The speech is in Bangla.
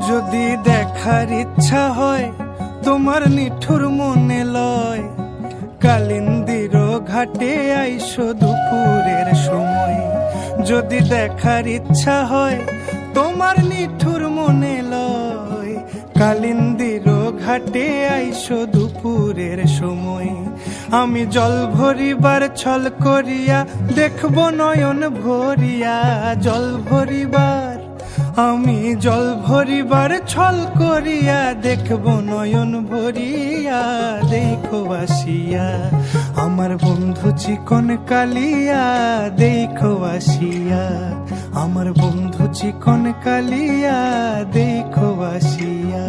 যদি দেখার ইচ্ছা হয় তোমার নিঠুর মনে লয়, কালিন্দির ঘাটে আইসো দুপুরের সময়। যদি দেখার ইচ্ছা হয় তোমার নিঠুর মনে লয়, কালিন্দির ঘাটে আইসো দুপুরের সময়। আমি জল ভরিবার ছল করিয়া দেখব নয়ন ভরিয়া, জল ভরিবার আমি জল ভরিবার ছল করিয়া দেখব নয়ন ভরিয়া। দেখো আসিয়া আমার বন্ধু চিকন কালিয়া, দেখো আসিয়া আমার বন্ধু চিকন কালিয়া, দেখো আসিয়া।